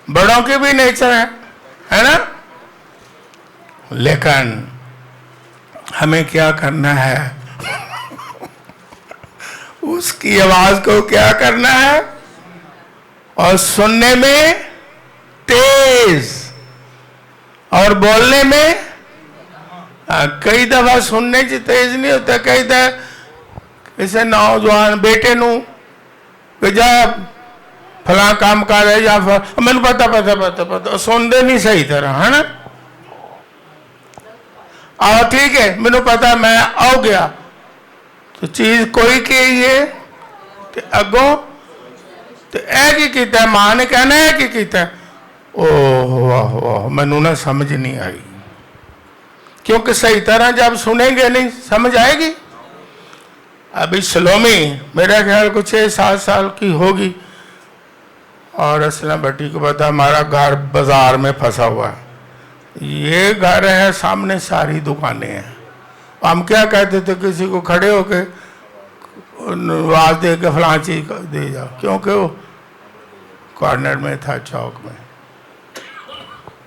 बड़ों की भी नेचर है ना, लेकिन हमें क्या करना है उसकी आवाज को क्या करना है और सुनने में तेज और बोलने में कई दफा सुनने से तेज नहीं होता, कई दफा किसी नौजवान बेटे नू जा फला काम कर रहे या मैंने पता पता पता पता सुनते नहीं सही तरह, है ना, आओ ठीक है मैंने पता मैं आओ गया तो चीज कोई कही है तो अगों तो की किया मां ने कहना है कि किया ओह मैनू ना समझ नहीं आई, क्योंकि सही तरह जब सुनेंगे नहीं समझ आएगी। अभी सलोमी मेरा ख्याल कुछ 6-7 साल की होगी और असलम भट्टी को पता हमारा घर बाजार में फंसा हुआ है, ये घर है सामने सारी दुकानें हैं, हम क्या कहते थे किसी को खड़े होके आवाज दे के फलां चीज दे जाओ, क्योंकि वो कॉर्नर में था चौक में,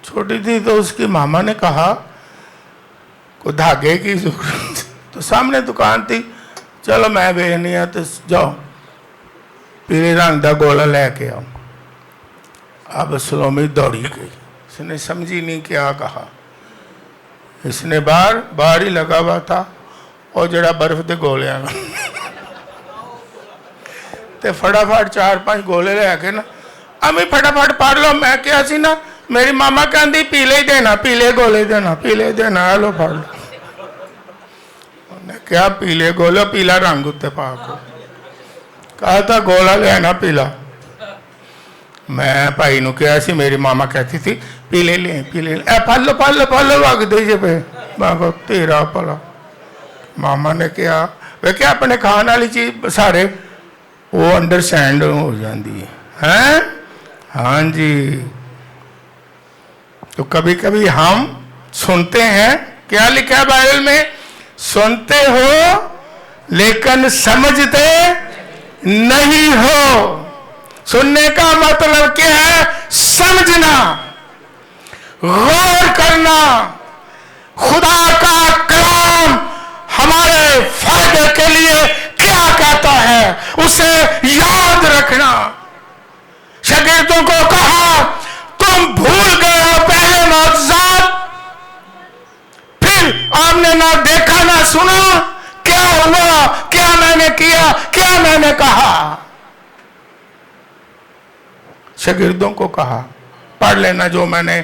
छोटी थी तो उसकी मामा ने कहा को धागे की जरूरत तो सामने दुकान थी, चलो मैं बेचनी है तो जाओ पीले रंग का गोला लेके आओ। अब सलोमी दौड़ी गई, इसने समझी नहीं क्या कहा, इसने बाहर ही लगा हुआ था और जरा बर्फ के गोले ते फटाफट 4-5 गोले लेके ना अमी फटाफट पढ़ लो, मैं क्या सी ना मेरी मामा कहती पीले ही देना, पीले गोले देना, पीले देना, लो पढ़ लो, क्या पीले गोले, पीला रंग उत्ते पा को कहा था गोला लेना पीला, मैं भाई नू कहा सी मेरी मामा कहती थी पीले ले पीले ले, पल लो वग दे जे पे मैं तेरा भला, मामा ने कहा वे क्या अपने खाने वाली चीज सारे वो अंडरस्टैंड हो जाती है, हाँ जी। तो कभी कभी हम सुनते हैं, क्या लिखा है बाइबल में, सुनते हो लेकिन समझते नहीं हो। सुनने का मतलब क्या है, समझना, गौर करना, खुदा का कलाम हमारे फायदे के लिए क्या कहता है उसे याद रखना। शागिर्दों को कहा तुम भूल गए हो पहले मौजूद, फिर आपने ना देखा ना सुना, क्या हुआ, क्या मैंने किया, क्या मैंने कहा। शागिर्दों को कहा पढ़ लेना जो मैंने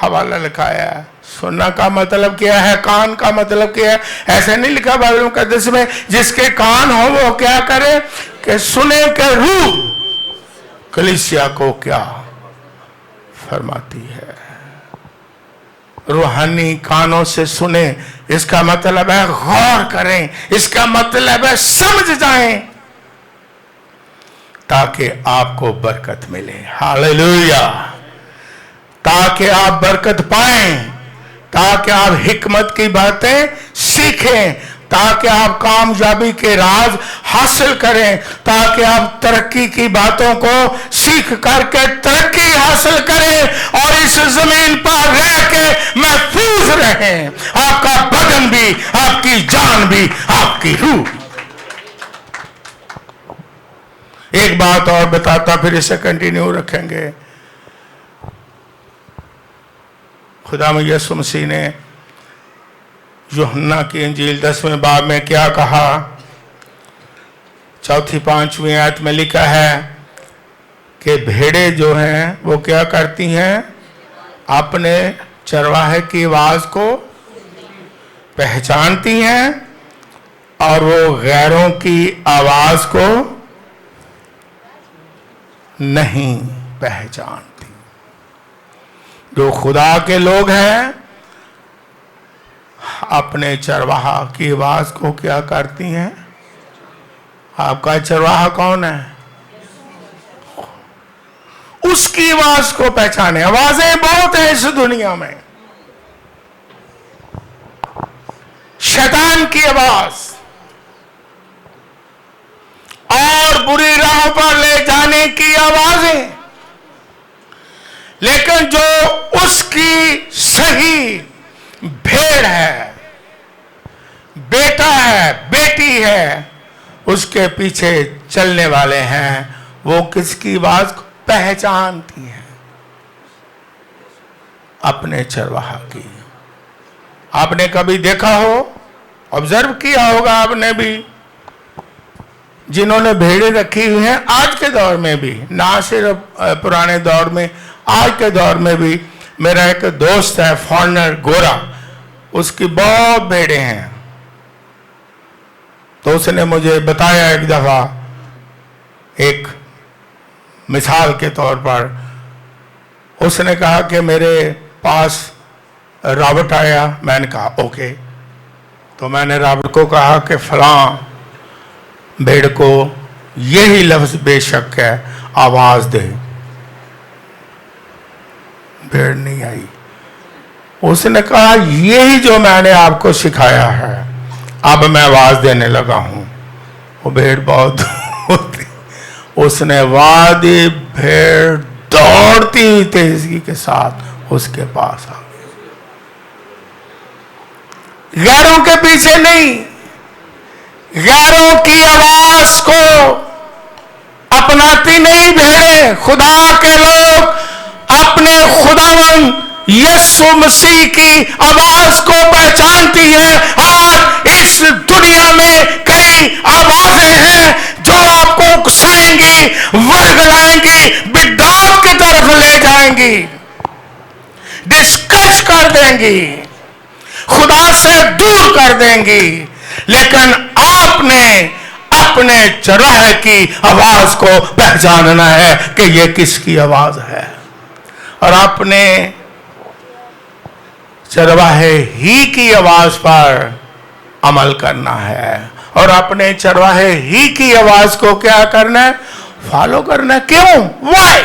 हवाला लिखाया है। सुनना का मतलब क्या है, कान का मतलब क्या है, ऐसे नहीं लिखा बाइबल मुकद्दस में जिसके कान हो वो क्या करे कि सुने के रूह कलीसिया को क्या फरमाती है, रूहानी कानों से सुने, इसका मतलब है गौर करें, इसका मतलब है समझ जाएं ताकि आपको बरकत मिले। हालेलुया, ताकि आप बरकत पाएं, ताकि आप हिकमत की बातें सीखें, تاکہ آپ کامیابی کے راز حاصل کریں، تاکہ آپ ترقی کی باتوں کو سیکھ کر کے ترقی حاصل کریں اور اس زمین پر رہ کے محفوظ رہیں، آپ کا بدن بھی، آپ کی جان بھی، آپ کی روح۔ ایک بات اور بتاتا پھر اسے کنٹینیو رکھیں گے۔ خدا یسوع مسیح نے یوحنا کی انجیل 10ویں باب میں کیا کہا؟ 4-5 آیت میں لکھا ہے کہ بھیڑیں جو ہیں وہ کیا کرتی ہیں؟ اپنے چرواہے کی آواز کو پہچانتی ہیں اور وہ غیروں کی آواز کو نہیں پہچانتی۔ جو خدا کے لوگ ہیں اپنے چرواہا کی آواز کو کیا کرتی ہیں؟ آپ کا چرواہا کون ہے؟ اس کی آواز کو پہچانے۔ آوازیں بہت ہیں اس دنیا میں، شیطان کی آواز اور بری راہ پر لے جانے کی آوازیں، لیکن جو اس کی صحیح بھیڑ ہے، بیٹا ہے، بیٹی ہے، اس کے پیچھے چلنے والے ہیں، وہ کس کی آواز کو پہچانتی ہیں؟ اپنے چرواہا کی۔ آپ نے کبھی دیکھا ہو، آبزرو کیا ہوگا آپ نے بھی، جنہوں نے بھیڑیں رکھی ہوئی ہیں آج کے دور میں بھی، نہ صرف پرانے دور میں، آج کے دور میں بھی۔ میرا ایک دوست ہے فارنر گورا، اس کی بہت بھیڑیں ہیں، تو اس نے مجھے بتایا ایک دفعہ، ایک مثال کے طور پر، اس نے کہا کہ میرے پاس رابرٹ آیا۔ میں نے کہا اوکے، تو میں نے رابرٹ کو کہا کہ فلاں بھیڑ کو یہی لفظ بے شک ہے، آواز دے۔ بھیڑ نہیں آئی۔ اس نے کہا یہی جو میں نے آپ کو سکھایا ہے، اب میں آواز دینے لگا ہوں۔ وہ بھیڑ بہت ہوتی، اس نے آواز دی، بھیڑ دوڑتی ہوئی تیزی کے ساتھ اس کے پاس آ گئی۔ غیروں کے پیچھے نہیں، غیروں کی آواز کو اپناتی نہیں بھیڑیں۔ خدا کے لوگ اپنے خداوند یسوع مسیح کی آواز کو پہچانتی ہیں۔ آج اس دنیا میں کئی آوازیں ہیں جو آپ کو اکسائیں گی، ورگلائیں گی، بدعت کی طرف لے جائیں گی، ڈسکریج کر دیں گی، خدا سے دور کر دیں گی، لیکن آپ نے اپنے چرواہے کی آواز کو پہچاننا ہے کہ یہ کس کی آواز ہے، اور اپنے چرواہے ہی کی آواز پر عمل کرنا ہے، اور اپنے چرواہے ہی کی آواز کو کیا کرنا ہے؟ فالو کرنا ہے۔ کیوں؟ وائی؟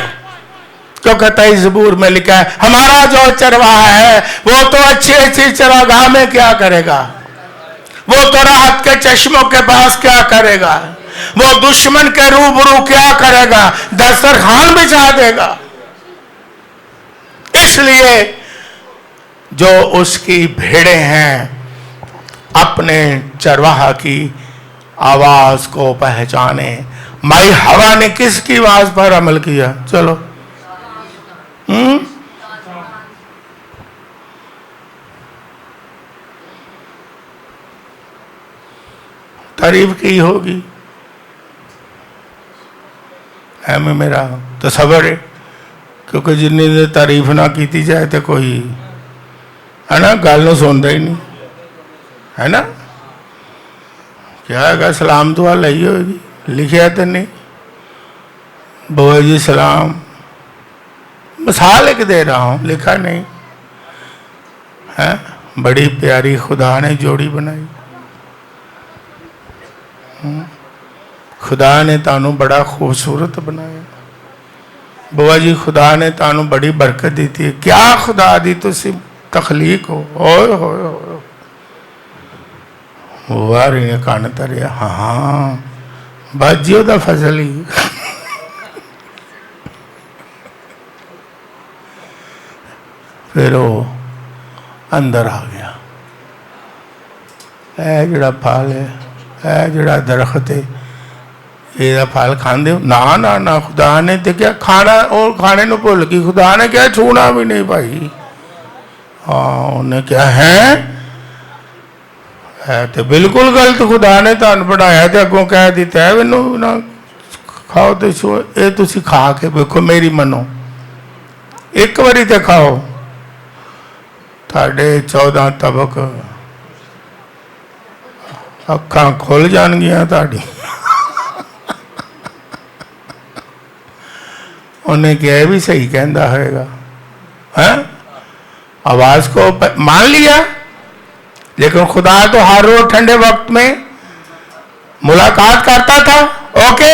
کیونکہ 23 زبور میں لکھا ہے ہمارا جو چرواہا ہے وہ تو اچھی چراگاہ میں کیا کرے گا، وہ تو راحت کے چشموں کے پاس کیا کرے گا، وہ دشمن کے روبرو کیا کرے گا؟ دسترخوان بچھا دے گا۔ اس لیے جو اس کی بھیڑیں ہیں اپنے چرواہا کی آواز کو پہچانے۔ مائی ہوا نے کس کی آواز پر عمل کیا؟ چلو تعریف کی ہوگی، ہے میں میرا تصور ہے، کیونکہ جنہیں دے تعریف نہ کیتی جائے تو کوئی ہے نا گل نو سنتا ہی نہیں، ہے نا؟ کیا ہے گا سلام دعا لئی ہوئے گی، لکھیا تو نہیں، بوا جی سلام، مثال ایک دے رہا ہوں، لکھا نہیں ہے۔ بڑی پیاری خدا نے جوڑی بنائی، خدا نے تانوں بڑا خوبصورت بنایا، بوا جی خدا نے تانوں بڑی برکت دیتی ہے۔ کیا خدا دی تو سی تخلیق ہو، ہوئے ہوئے ہوئے، ਵਾਰੀ ਨੇ ਕੰਨ ਧਰਿਆ, ਹਾਂ ਬਾਜੀ ਉਹਦਾ ਫਸਲ ਹੀ। ਫਿਰ ਉਹ ਅੰਦਰ ਆ ਗਿਆ। ਇਹ ਜਿਹੜਾ ਫਲ ਹੈ, ਇਹ ਜਿਹੜਾ ਦਰਖਤ ਹੈ, ਇਹਦਾ ਫਲ ਖਾਂਦੇ ਹੋ? ਨਾ ਨਾ ਨਾ, ਖੁਦਾ ਨੇ ਤੇ ਕਿਹਾ ਖਾਣਾ, ਉਹ ਖਾਣੇ ਨੂੰ ਭੁੱਲ ਗਈ। ਖੁਦਾ ਨੇ ਕਿਹਾ ਛੂਣਾ ਵੀ ਨਹੀਂ ਭਾਈ। ਹਾਂ, ਉਹਨੇ ਕਿਹਾ ਹੈ ਤੇ ਬਿਲਕੁਲ ਗਲਤ। ਖੁਦਾ ਨੇ ਤੁਹਾਨੂੰ ਪੜਾਇਆ ਤੇ ਅੱਗੋਂ ਕਹਿ ਦਿੱਤਾ ਮੈਨੂੰ ਨਾ ਖਾਓ। ਤੇ ਇਹ ਤੁਸੀਂ ਖਾ ਕੇ ਵੇਖੋ, ਮੇਰੀ ਮੰਨੋ, ਇੱਕ ਵਾਰੀ ਤੇ ਖਾਓ, ਤੁਹਾਡੇ 14 ਤਬਕ ਅੱਖਾਂ ਖੁੱਲ ਜਾਣਗੀਆਂ ਤੁਹਾਡੀ। ਉਹਨੇ ਕਿਹਾ ਇਹ ਵੀ सही कहता होगा, है? आवाज को मान लिया, लेकिन खुदा तो हर रोज ठंडे वक्त में मुलाकात करता था, ओके,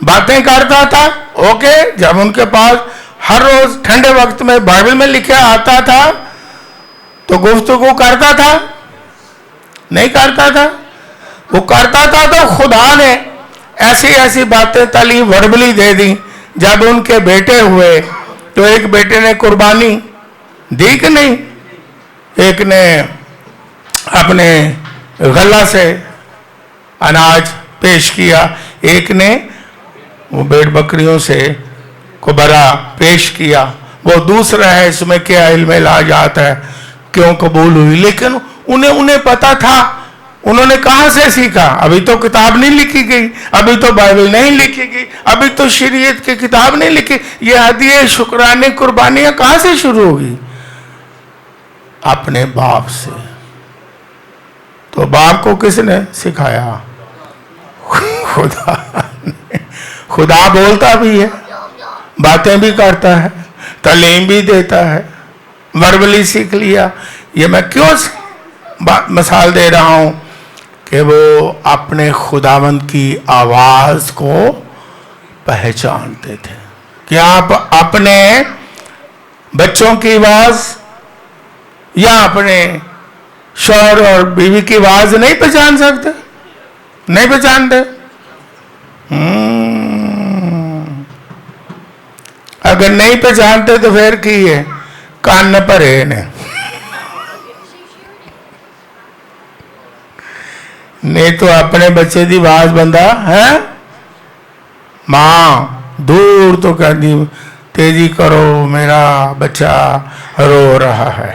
बातें करता था, ओके। जब उनके पास हर रोज ठंडे वक्त में बाइबल में लिखा आता था तो गुफ्तगू करता था? नहीं करता था। वो करता था तो खुदा ने ऐसी ऐसी बातें तली वर्बली दे दी। जब उनके बेटे हुए तो एक बेटे ने कुर्बानी दी कि नहीं, एक ने अपने गला से अनाज पेश किया, एक ने वो भेड़ बकरियों से कुबरा पेश किया। वो दूसरा है, इसमें क्या इल्म इलाज आता है, क्यों कबूल हुई। लेकिन उन्हें पता था। उन्होंने कहाँ से सीखा? अभी तो किताब नहीं लिखी गई, अभी तो बाइबल नहीं लिखी गई, अभी तो शरीयत की किताब नहीं लिखी। ये हदिये, शुक्राने, कुर्बानियां कहाँ से शुरू होगी? अपने बाप से। तो बाप को किसने सिखाया? खुदा ने। खुदा बोलता भी है, बातें भी करता है, तालीम भी देता है, वर्बली सीख लिया। ये मैं क्यों मिसाल दे रहा हूं कि वो अपने खुदावंद की आवाज को पहचानते थे। क्या आप अपने बच्चों की आवाज या अपने शौहर और बीवी की आवाज नहीं पहचान सकते? नहीं पहचानते? अगर नहीं पहचानते तो फिर की है, कान भरे ने। नहीं तो अपने बच्चे की आवाज बंदा है, मां दूर तो कहती तेजी करो मेरा बच्चा रो रहा है।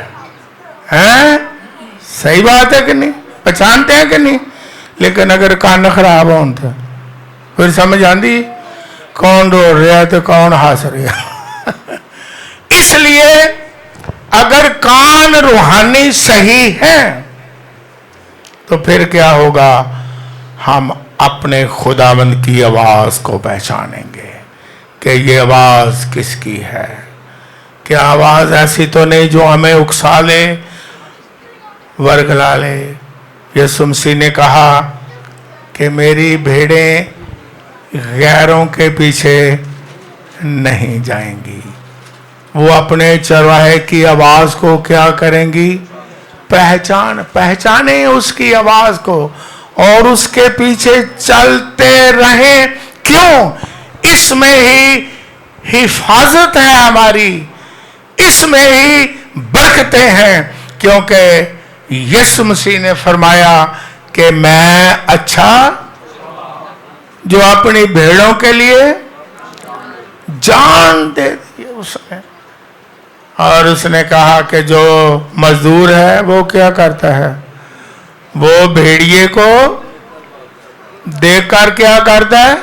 सही बात है कि नहीं? पहचानते हैं कि नहीं? लेकिन अगर कान खराब हो तो फिर समझ आती कौन रो रहा तो कौन हंस रहा। इसलिए अगर कान रूहानी सही है तो फिर क्या होगा? हम अपने खुदावंद की आवाज को पहचानेंगे कि ये आवाज किसकी है। क्या आवाज ऐसी तो नहीं जो हमें उकसा ले, वर्गला ले। यीशु मसीह ने कहा कि मेरी भेड़ें गैरों के पीछे नहीं जाएंगी। वो अपने चरवाहे की आवाज को क्या करेंगी? पहचाने उसकी आवाज को और उसके पीछे चलते रहें। क्यों? इसमें ही हिफाजत है हमारी, इसमें ही बरकतें हैं। क्योंकि यीशु मसीह ने फरमाया कि मैं अच्छा जो अपनी भेड़ों के लिए जान दे दी उसने। और उसने कहा कि जो मजदूर है वो क्या करता है? वो भेड़िए को देखकर क्या करता है?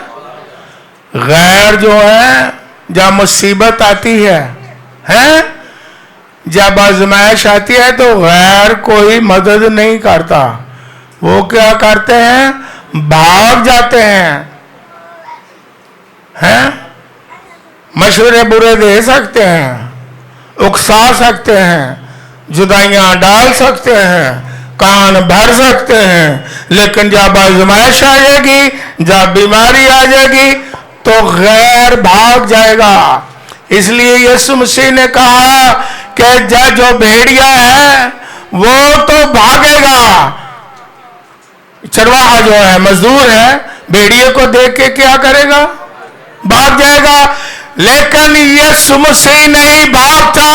गैर जो है, जब मुसीबत आती है, जब आजमाइश आती है तो गैर कोई मदद नहीं करता। वो क्या करते हैं? भाग जाते हैं, मशवरे बुरे दे सकते हैं, उकसा सकते हैं, जुदाइयां डाल सकते हैं, कान भर सकते हैं, लेकिन जब आजमाइश आ जाएगी, जब बीमारी आ जाएगी तो गैर भाग जाएगा। इसलिए यीशु मसीह ने कहा कि जो भेड़िया है वो तो भागेगा, चरवाहा जो है, मजदूर है, भेड़िए को देख के क्या करेगा? भाग जाएगा। लेकिन यीशु मसीह नहीं भागता,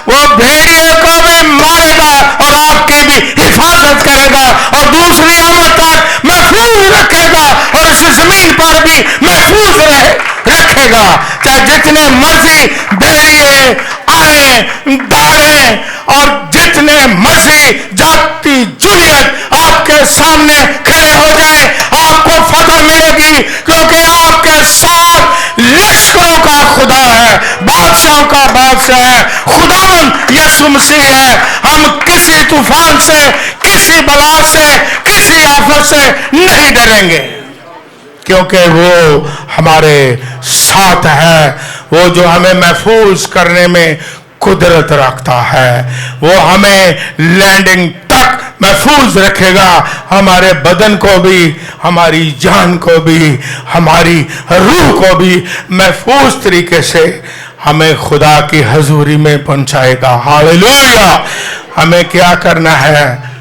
वो भेड़िए को भी मारेगा और आपकी भी हिफाजत करेगा और दूसरी आमद तक महफूज रखेगा और इस जमीन पर भी महफूज रखेगा। चाहे जितने मर्जी भेड़िए आए दौड़े और जितने मर्जी जाति जुलियत आपके सामने खड़े हो जाए, आपको फतह मिलेगी, क्योंकि आपके साथ लश्करों का खुदा है, बादशाहों का बादशाह है, खुदावंद यीशु मसीह है। हम किसी तूफान से, किसी बला से, किसी आफत से नहीं डरेंगे, क्योंकि वो हमारे साथ है। वो जो हमें महफूज करने में कुदरत रखता है, वो हमें लैंडिंग तक महफूज रखेगा, हमारे बदन को भी, हमारी जान को भी, हमारी रूह को भी महफूज तरीके से हमें खुदा की हजूरी में पहुंचाएगा। हालेलुया। हमें क्या करना है?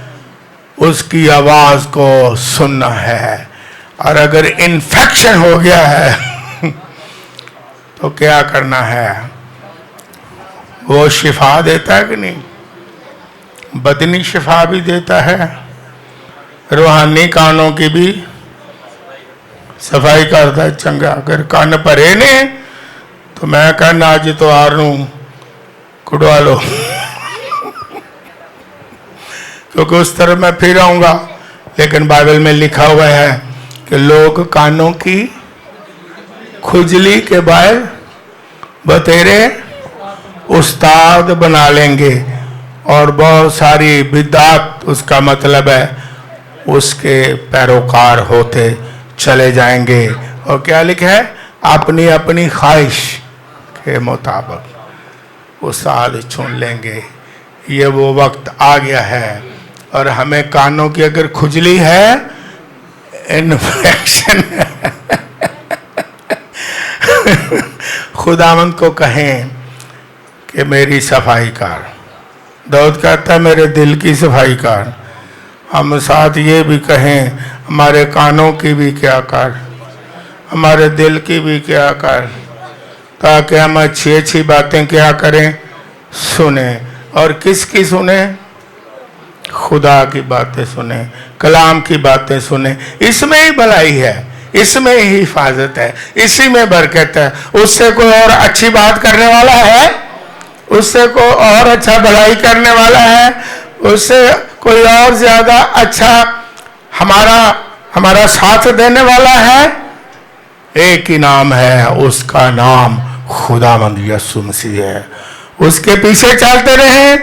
उसकी आवाज को सुनना है। और अगर इन्फेक्शन हो गया है तो क्या करना है? वो शिफा देता है कि नहीं? बदनी शिफा भी देता है, रूहानी कानों की भी सफाई करता है। चंगा अगर कान भरे ने तो मैं कहना अज तो आरू कुड़वा लो क्योंकि उस तरफ मैं फिर आऊंगा। लेकिन बाइबल में लिखा हुआ है कि लोग कानों की खुजली के बाद बतेरे उस्ताद बना लेंगे और बहुत सारी बिदात, उसका मतलब है उसके पैरोकार होते चले जाएंगे। और क्या लिखा है? अपनी अपनी ख्वाहिश के मुताबिक उस्ताद चुन लेंगे। ये वो वक्त आ गया है। और हमें कानों की अगर खुजली है, इन्फेक्शन है, खुदावंद को कहें कि मेरी सफाई कर। दाऊद कहता है मेरे दिल की सफाई कर। हम साथ ये भी कहें हमारे कानों की भी क्या कर, हमारे दिल की भी क्या कर, ताकि हम अच्छी अच्छी बातें क्या करें? सुने। और किसकी सुने? खुदा की बातें सुने, कलाम की बातें सुने। इसमें ही भलाई है, इसमें ही हिफाजत है, इसी में बरकत है। उससे कोई और अच्छी बात करने वाला है? उससे कोई और अच्छा भलाई करने वाला है? उससे कोई और ज्यादा अच्छा हमारा साथ देने वाला है? एक ही नाम है, उसका नाम खुदावंद यीशु मसीह है। उसके पीछे चलते रहे,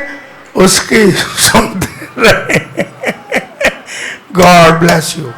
उसकी सुनते रहे। God bless you.